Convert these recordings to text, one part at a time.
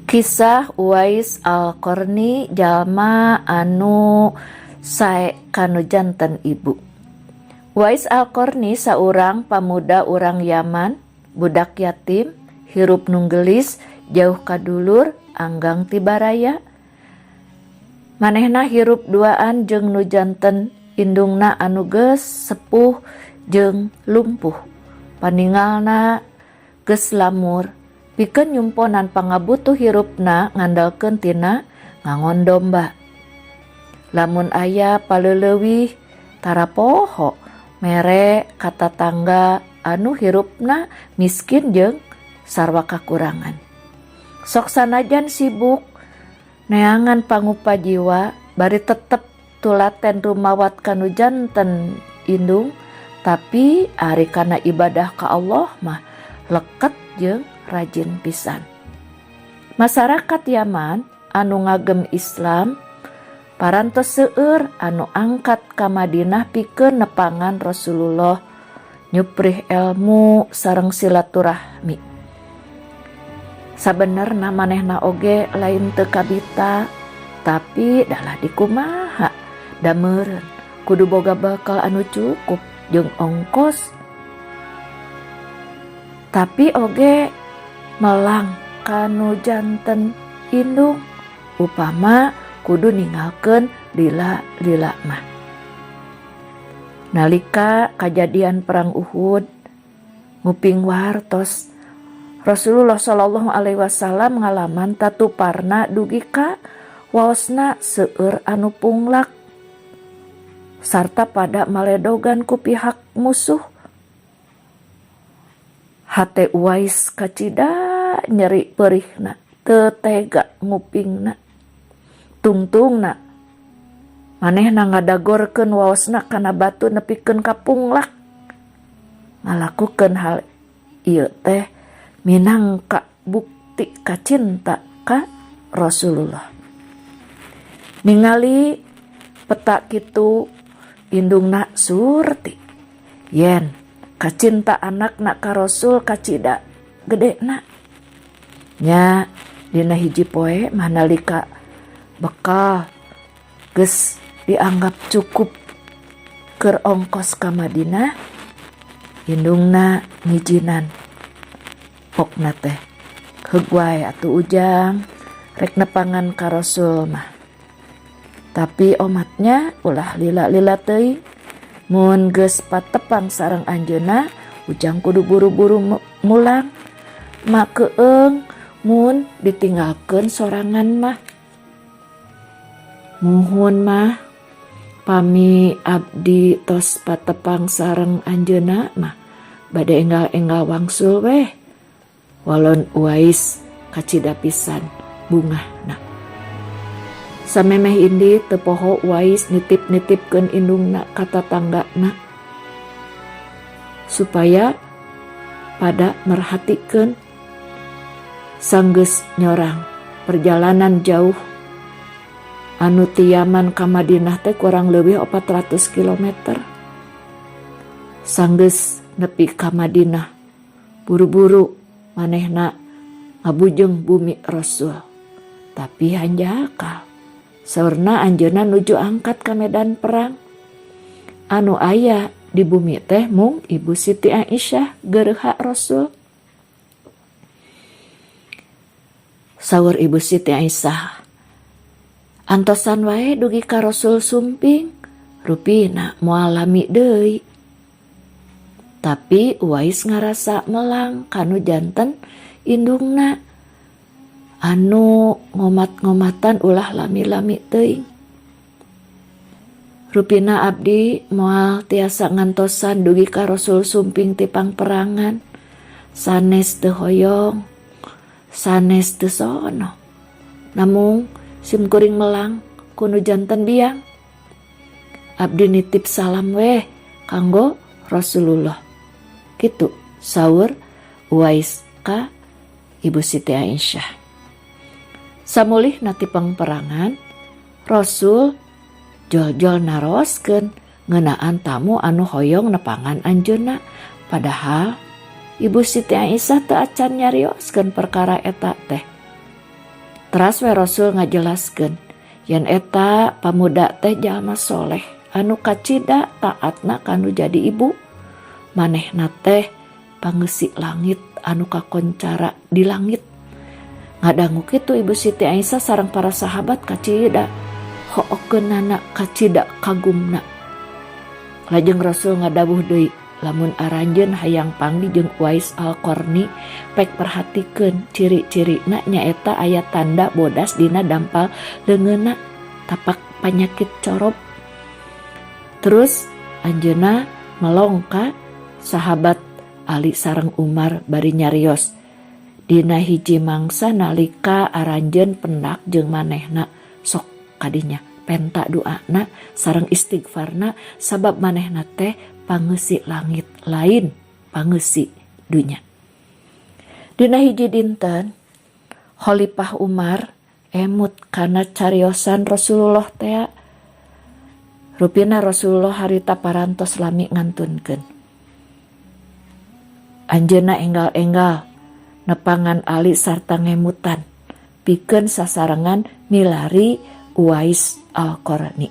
Kisah Uwais Al-Qarni jalma anu sae kanu janten ibu. Uwais Al-Qarni saurang pamuda urang Yaman, budak yatim, hirup nunggelis, jauh kadulur, anggang tibaraya. Manehna hirup duaan jeung nu janten indungna anu geus sepuh jeung lumpuh. Paningalna geus lamur. Pikeun nyumponan pangabutuh hirupna ngandalkeun tina ngangon domba. Lamun aya paleleuwih tarapoho mere ka tatangga anu hirupna miskin jeung sarwa kakurangan. Sok sanajan sibuk neangan pangupa jiwa bari tetep tulaten rumawat kanu janten indung, tapi ari kana ibadah ka Allah mah leket jeung rajin pisan. Masyarakat Yaman anu ngagem Islam parantos seueur anu angkat ka Madinah pikeun nepangan Rasulullah, nyuprih ilmu sareng silaturahmi. Sabenerna manehna oge lain teu kabita, tapi dalah dikumaha da meureun kudu boga bekal anu cukup jeung ongkos. Tapi oge melang kanu janten indung upama kudu ninggalkeun lila-lila mah. Nalika kajadian perang Uhud nguping wartos Rasulullah Shallallahu Alaihi Wasallam ngalaman tatuparna dugi ka waosna seueur anu punglak sarta pada maledogan ku pihak musuh. Hate Uwais kacida nyeri perihna, teu tega ngupingna. Tungtungna manehna ngadagorkeun waosna kana batu nepikeun ka punglak. Ngalakukeun hal ieu teh minangka bukti kacinta ka Rasulullah. Ningali peta kitu indungna surti yen kacinta anakna ka Rasul kacida gedena. Nya dina hiji poe manalika bekal geus dianggap cukup keur ongkos ka Madinah, indungna ngijinan pokna teh heug wae atuh ujang rek nepangan ka Rasul mah. Tapi omatnya ulah lila-lila teuing. Mun geus patepang sareng anjeunna ujang kudu buru-buru mulang, makeueung mun ditinggalkeun sorangan mah. Muhun mah pami abdi tos patepang sareng anjeunna mah bade enggal-enggal wangsul weh. Walon Uwais kacida pisan bungahna. Samemeh indi teu poho Uwais nitip-nitipkeun indungna ka tatanggana supaya pada merhatikeun sanggeus nyorang perjalanan jauh anu ti Yaman ka Madinah teh kurang leuwih 400 km. Sanggeus nepi ka Madinah buru-buru manehna ngabujeng bumi Rasul, tapi hanjakal saurna anjeunna nuju angkat ka medan perang. Anu aya di bumi teh mung Ibu Siti Aisyah geureha Rasul. Saur Ibu Siti Aisyah, antosan wae dugi ka Rasul sumping, rupina moal lami deui. Tapi Uwais ngarasa melang kanu janten indungna anu ngomat-ngomatan ulah lami-lami teuing. Rupina abdi moal tiasa ngantosan dugi ka Rasul sumping ti pangperangan, sanes teu hoyong, sanes teu sono. Namung simkuring melang kuno janten biang. Abdi nitip salam weh kanggo Rasulullah. Kitu saur Uwais ka Ibu Siti Aisyah. Samulih nati pangperangan, Rasul jol-jol naroskeun ngeunaan tamu anu hoyong nepangan anjeunna. Padahal Ibu Siti Aisyah teu acan nyarioskeun perkara eta teh. Teras we Rasul ngajelaskeun yen eta pamuda teh jalma soleh anu kacida taatna kanu jadi ibu, manehna teh pangeussi langit anu kakoncara di langit. Ngadangu kitu Ibu Siti Aisyah sareng para sahabat kacida hookeunana kacida kagumna. Lajeng Rasul ngadawuh deui, lamun aranjeun hayang pangdi jeung Uwais Al-Qarni pek perhatikeun ciri-cirina nyaeta aya tanda bodas dina dampal leungeunna tapak panyakit corob. Terus anjeunna melongka sahabat Ali sareng Umar bari nyarios dina hiji mangsa nalika aranjeun pendak jeung manehna sok kadinya penta doana sareng istighfarna sabab manehna teh pangeussi langit lain pangeussi dunya. Dina hiji dinten Khalifah Umar emut kana cariosan Rasulullah teh. Rupina Rasulullah harita parantos lami ngantunkeun. Anjeunna enggal-enggal nepangan Ali sarta ngemutan pikeun sasarengan milari Uwais Al-Qarni.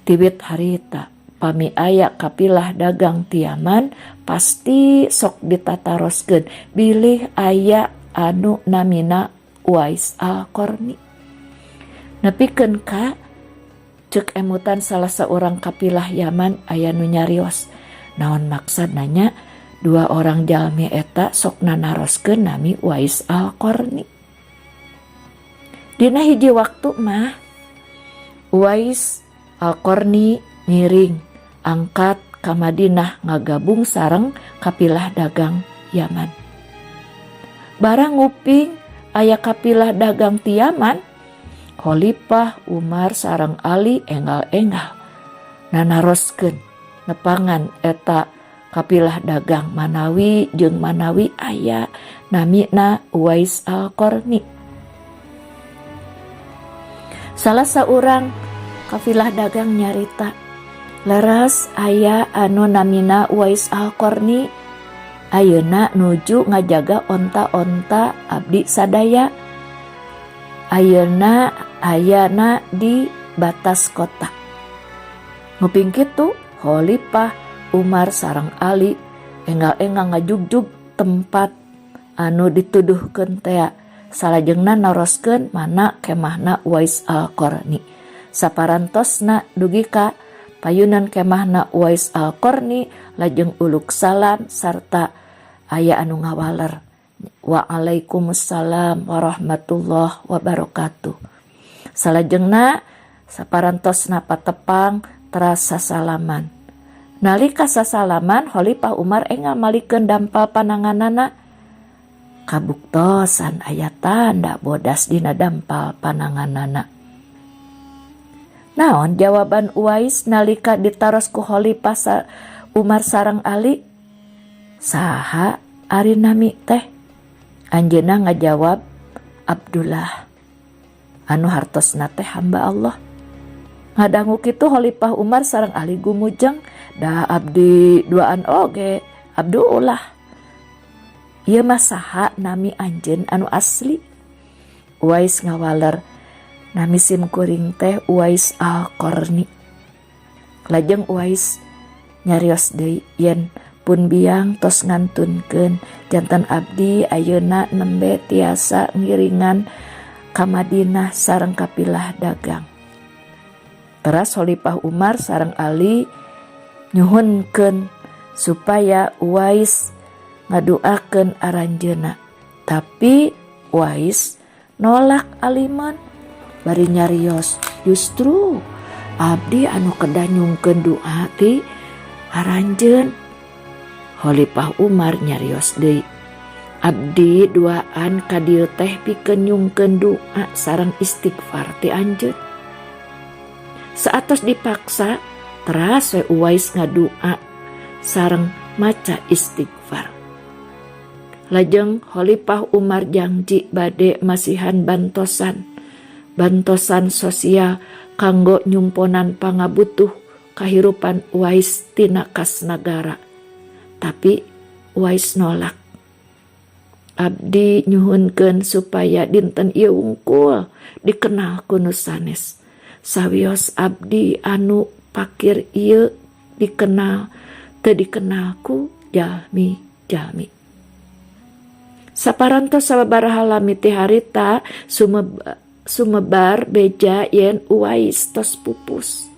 Tiwit harita pami aya kapilah dagang tiaman pasti sok ditataroskeun bilih aya anu namina Uwais Al-Qarni. Nepikeun ka ceuk emutan salah seorang kapilah Yaman aya nu nyarios naon maksud nanya dua orang jalmi eta sok nanaroskeun nami Uwais Al-Qarni. Dina hiji waktu mah Uwais Al-Qarni ngiring angkat ka Madinah ngagabung sareng kapilah dagang Yaman. Barang nguping aya kapilah dagang ti Yaman, Khalifah Umar sareng Ali enggal-enggal nanaroskeun nepangan eta kapilah dagang manawi jeung manawi aya namina Uwais Al-Qarni. Salah saurang kafilah dagang nyarita, leres aya anu namina Uwais Al-Qarni ayeuna nuju ngajaga onta-onta abdi sadaya. Ayeuna ayana di batas kota. Nguping kitu Khalifah Umar sareng Ali enggal-enggal ngajugjug tempat anu dituduhkeun teh salajengna naroskeun mana kemahna Uwais Al-Qarni. Saparantosna dugi ka payunan kemahna Uwais Al-Qarni lajeng uluk salam sarta aya anu ngawaler Waalaikumsalam warahmatullahi wabarakatuh. Salajengna saparantosna patepang terasa salaman. Nalika sasalaman Khalifah Umar enggal malikeun dampal pananganana. Kabuktosan aya tanda bodas dina dampal pananganana. Naon jawaban Uwais nalika ditaros ku Khalifah Umar sareng Ali? Saha ari nami teh? Anjeunna ngajawab Abdullah anu hartosna teh hamba Allah. Ngadangu kitu Khalifah Umar sareng Ali gumujeng, da abdi duaan oge Abdullah. Ieu mah saha nami anjeun anu asli? Uwais ngawaler, nami simkuring teh Uwais Al-Qarni. Lajeng Uwais nyarios deui yen pun biang tos ngantunkeun janten abdi ayeuna nembe tiasa ngiringan ka Madinah sareng kapilah dagang. Teras Khalifah Umar sareng Ali nyuhunkeun supaya Uwais ngaduakeun aranjeunna. Tapi Uwais nolak aliman bari nyarios, justru abdi anu kedah nyungkeun doa ti aranjeun. Khalifah Umar nyarios deui, abdi duaan ka dieu teh pikeun nyungkeun doa sareng istighfar ti anjeun. Saatos dipaksa teras we Uwais ngadoa sareng maca istighfar. Lajeng Khalifah Umar janji bade masihan bantosan sosial kanggo nyumponan pangabutuh kahirupan Uwais tina kas nagara. Tapi Uwais nolak. abdi nyuhunkeun supaya dinten ieu wungkul dikenal ku nu sanes. Sawios abdi anu pakir ieu dikenal teu dikenal ku jalmi-jalmi. Saparantos sababaraha lamiti harita sumebar beja yen Uwais tos pupus.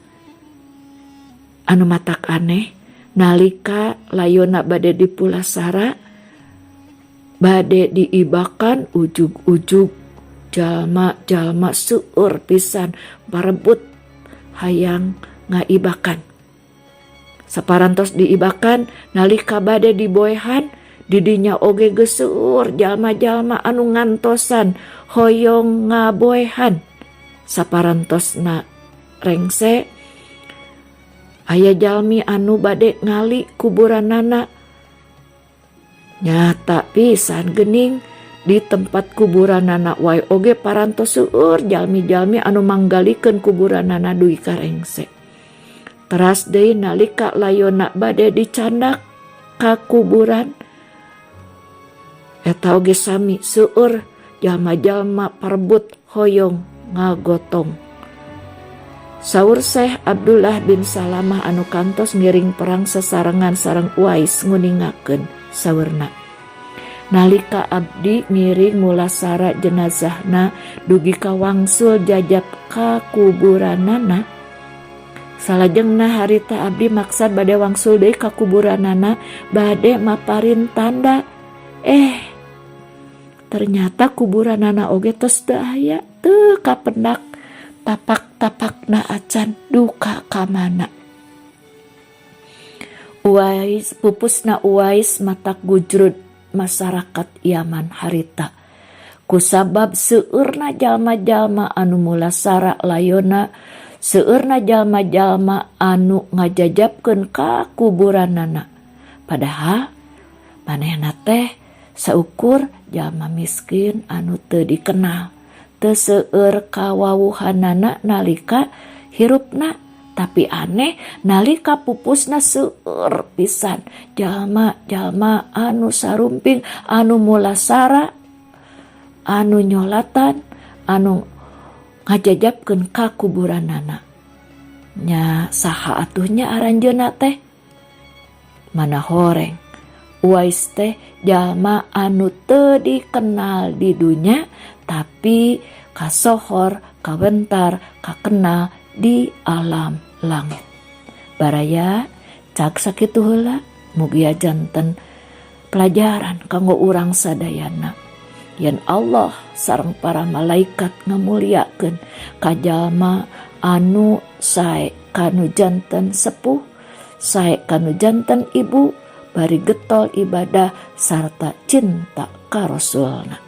Anu matak aneh nalika layona bade dipulasara bade diibakan ujug-ujug jalma-jalma seueur pisan parebut hayang ngaibakan. Saparantos diibakan nalika bade diboehan didinya oge geus seueur jalma-jalma anu ngantosan hoyong ngaboehan. Saparantosna rengse aya jalmi anu bade ngali kuburanana. Nyata pisan geuning di tempat kuburanana wae oge parantos seueur jalmi-jalmi anu manggalikeun kuburanana dugi ka rengse. Teras deui nalika layona bade dicandak ka kuburan eta oge sami seueur jalma-jalma parebut hoyong ngagotong. Saur Syekh Abdullah bin Salamah anu kantos ngiring perang sesarengan sareng Uwais nguningakeun saurna. Nalika abdi ngiring mulasara jenazahna dugi ka wangsul jajab ka kuburanana, salajengna harita abdi maksad bade wangsul deui ka kuburanana bade maparin tanda. Ternyata kuburanana oge tos teu aya, teu kapendak tapak-tapakna acan duka ka mana. Uwais pupusna Uwais matak gujrud masyarakat Yaman harita. Kusabab seueurna jalma-jalma anu mulasara layona, seueurna jalma-jalma anu ngajajabkeun ka kuburanana. Padahal manehna teh saukur jalma miskin anu teu dikenal, teu seueur kawawuhanana nalika hirupna, tapi aneh nalika pupusna seueur pisan jalma-jalma anu sarumping, anu mulasara, anu nyolatan, anu ngajajabkeun ka kuburanana. Nya saha atuhnya aranjeunna teh? Mana horeng Uwais teh jalma anu teu dikenal di dunya tapi kasohor, kabentar, kakenal di alam langit. Baraya cak sakitu heula mugia janten pelajaran kanggo urang sadayana. Yen Allah sareng para malaikat ngamuliakeun ka jalma anu sae kanu janten sepuh, sae kanu janten ibu, bari getol ibadah sarta cinta ka Rasulna.